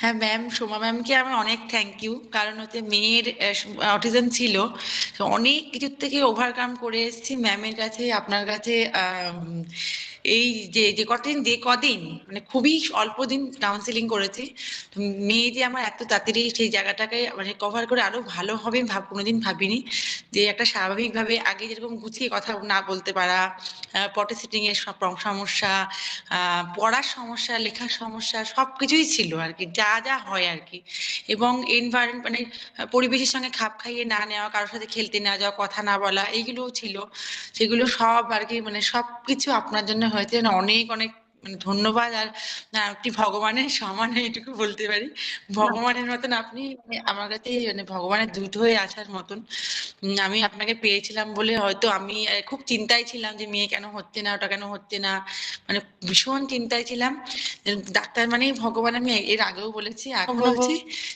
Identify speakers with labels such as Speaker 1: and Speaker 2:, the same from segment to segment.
Speaker 1: হ্যাঁ ম্যাম, সোমা ম্যামকে আমার অনেক থ্যাংক ইউ। কারণ হচ্ছে মেয়ের অটিজম ছিল, তো অনেক কিছুর থেকে ওভারকাম করে এসেছি ম্যামের কাছে, আপনার কাছে। এই যে কদিন মানে খুবই অল্প দিন কাউন্সিলিং করেছি, তো মেয়ে যে আমার এত তাড়াতাড়ি সেই জায়গাটাকে মানে কভার করে আরো ভালো হবে আমি কোনোদিন ভাবিনি। যে একটা স্বাভাবিকভাবে আগে যেরকম গুছিয়ে কথা না বলতে পারা, পটি সিটিং এর সব সমস্যা, পড়ার সমস্যা, লেখার সমস্যা, সবকিছুই ছিল আর কি, যা যা হয় আর কি। এবং এনভায়রনমেন্ট মানে পরিবেশের সঙ্গে খাপ খাইয়ে না নেওয়া, কারোর সাথে খেলতে না যাওয়া, কথা না বলা, এইগুলোও ছিল। সেগুলো সব আর কি মানে সবকিছু আপনার জন্য হয়েছে, মানে অনেক অনেক মানে ধন্যবাদ। আর আপনি ভগবানের সমান, এইটুকু বলতে পারি। ভগবানের মতন আপনি, মানে আমার কাছে মানে ভগবানের দূত হয়ে আসার মতন। আমি আপনাকে পেয়েছিলাম বলে হয়তো আমি খুব চিন্তায় ছিলাম যে মেয়ে কেন হচ্ছে না, ওটা কেন হচ্ছে না, মানে ভীষণ চিন্তায় ছিলাম। ডাক্তার মানেই ভগবান, আমি এর আগেও বলেছি এখনো বলছি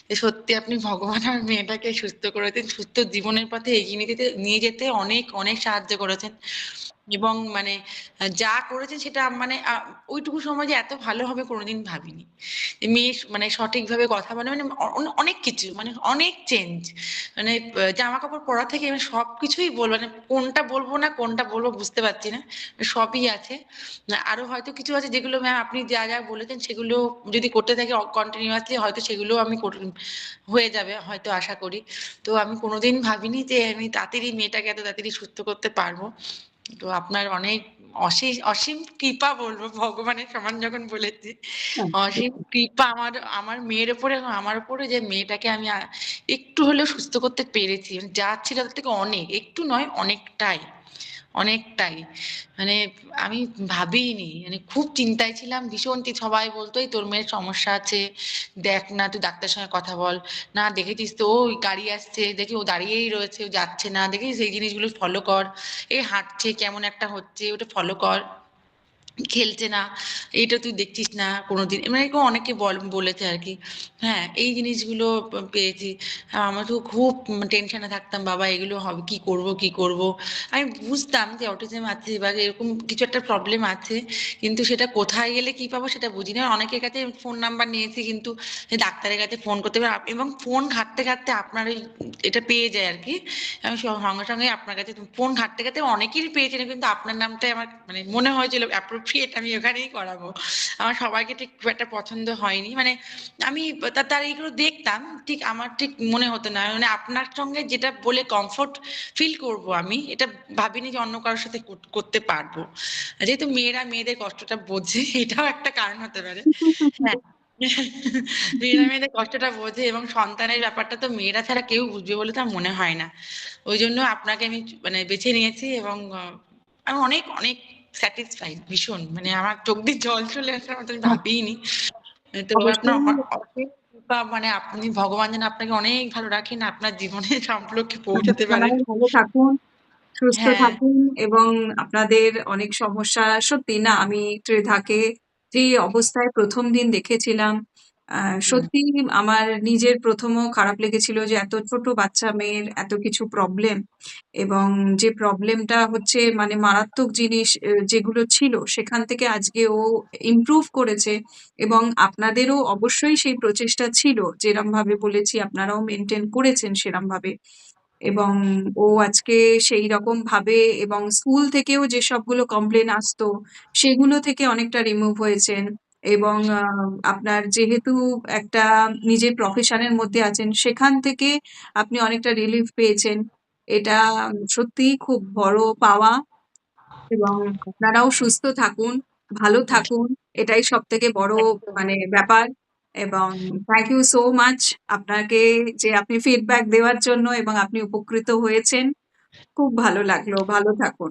Speaker 1: যে সত্যি আপনি ভগবান আমার মেয়েটাকে সুস্থ করেছেন, সুস্থ জীবনের পথে এগিয়ে নিয়ে যেতে অনেক অনেক সাহায্য করেছেন। এবং মানে যা করেছেন সেটা মানে ওইটুকু সময় যে এত ভালো হবে কোনোদিন ভাবিনি। মেয়ে মানে সঠিকভাবে কথা বলে, মানে অনেক কিছু, মানে অনেক চেঞ্জ। মানে জামা কাপড় পরা থেকে আমি সবকিছুই বলবো, মানে কোনটা বলবো না কোনটা বলবো বুঝতে পারছি না, সবই আছে। আরো হয়তো কিছু আছে যেগুলো ম্যাম আপনি যা যা বলেছেন সেগুলো যদি করতে থাকি কন্টিনিউয়াসলি, হয়তো সেগুলো আমি হয়ে যাবে হয়তো, আশা করি। তো আমি কোনোদিন ভাবিনি যে আমি তাড়াতাড়ি মেয়েটাকে এত তাড়াতাড়ি সুস্থ করতে পারবো। তো আপনার অনেক অশেষ অসীম কৃপা বলবো, ভগবানের সমান যখন বলেছি, অসীম কৃপা আমার আমার মেয়ের উপরে এবং আমার উপরে, যে মেয়েটাকে আমি একটু হলেও সুস্থ করতে পেরেছি। মানে যা ছিল তার থেকে অনেক, একটু নয় অনেকটাই, অনেকটাই। মানে আমি ভাবিনি, মানে খুব চিন্তায় ছিলাম ভীষণ। সবাই বলতো এই তোর মেয়ের সমস্যা আছে, দেখ না তুই ডাক্তারের সঙ্গে কথা বল, না দেখেছিস তো ওই গাড়ি আসছে দেখি ও দাঁড়িয়েই রয়েছে, ও যাচ্ছে না, দেখি সেই জিনিসগুলো ফলো কর, এই হাঁটছে কেমন একটা হচ্ছে ওটা ফলো কর, খেলছে না, এইটা তুই দেখছিস না কোনোদিন, মানে এরকম অনেকে বলেছে আর কি। হ্যাঁ, এই জিনিসগুলো পেয়েছি। আমার তো খুব টেনশনে থাকতাম, বাবা এগুলো হবে কি করব কি করব। আমি বুঝতাম যে অটিজম আছে বা এরকম কিছু একটা প্রবলেম আছে, কিন্তু সেটা কোথায় গেলে কি পাবো সেটা বুঝি না। অনেকের কাছে ফোন নাম্বার নিয়েছি, কিন্তু ডাক্তারের কাছে ফোন করতে পারে, এবং ফোন ঘাঁটতে ঘাঁটতে আপনার ওই এটা পেয়ে যায় আর কি। আমি সঙ্গে সঙ্গে আপনার কাছে ফোন ঘাঁটতে ঘাঁটতে অনেকেরই পেয়েছিলাম, কিন্তু আপনার নামটাই আমার মানে মনে হয়েছিল অ্যাপ্রোপ্রিয়েট, আমি ওখানেই করাবো। আমার সবাইকে ঠিক খুব একটা পছন্দ হয়নি, মানে আমি তার এইগুলো দেখতাম, ঠিক আমার ঠিক মনে হতো না, মানে আপনার সঙ্গে যেটা বলে কমফোর্ট ফিল করব আমি, এটা ভাবিনি যে অন্য কারোর সাথে করতে পারবো। যেহেতু মেয়েরা মেয়েদের কষ্টটা বোঝে, এটাও একটা কারণ হতে পারে। হ্যাঁ, মেয়েরা মেয়েদের কষ্টটা বোঝে, এবং সন্তানের ব্যাপারটা তো মেয়েরা ছাড়া কেউ বুঝবে বলে তো আমার মনে হয় না। ওই জন্য আপনাকে আমি মানে বেছে নিয়েছি, এবং আমি অনেক অনেক স্যাটিসফাইড ভীষণ, মানে আমার চোখ দিয়ে জল চলে আসার মতো আমি ভাবিনি। তো আপনার
Speaker 2: অবশ্যই।
Speaker 1: অশেষ কৃপা, মানে আপনি ভগবান যেন আপনাকে অনেক ভালো রাখেন, আপনার জীবনের সব লক্ষ্যে পৌঁছাতে পারেন।
Speaker 2: সবাই ভালো থাকুন, সুস্থ
Speaker 1: হ্যাঁ।
Speaker 2: থাকুন। এবং আপনাদের অনেক সমস্যা সত্যি না, আমি ত্রিধাকে যে অবস্থায় প্রথম দিন দেখেছিলাম,
Speaker 1: হুম।
Speaker 2: সত্যি আমার নিজের প্রথমও খারাপ লেগেছিল যে এত ছোট বাচ্চা মেয়ের এত কিছু প্রবলেম, এবং যে প্রবলেমটা হচ্ছে মানে মারাত্মক জিনিস যেগুলো ছিল সেখান থেকে আজকে ও ইমপ্রুভ করেছে। এবং আপনাদেরও অবশ্যই সেই প্রচেষ্টা ছিল, যেরম ভাবে বলেছি আপনারাও মেনটেন করেছেন সেরম ভাবে। এবং ও আজকে সেই রকম ভাবে, এবং স্কুল থেকেও যে সবগুলো কমপ্লেন আসতো সেগুলো থেকে অনেকটা রিমুভ হয়েছেন। এবং আপনার যেহেতু একটা নিজের প্রফেশনের মধ্যে আছেন সেখান থেকে আপনি অনেকটা রিলিফ পেয়েছেন। এটা সত্যিই খুব বড় পাওয়া। এবং আপনারাও সুস্থ থাকুন, ভালো থাকুন। এটাই সবথেকে বড়
Speaker 1: একদম।
Speaker 2: মানে ব্যাপার। এবং থ্যাংক ইউ সো মাচ আপনাকে, যে আপনি ফিডব্যাক দেওয়ার জন্য এবং আপনি উপকৃত হয়েছেন। খুব ভালো লাগলো। ভালো থাকুন।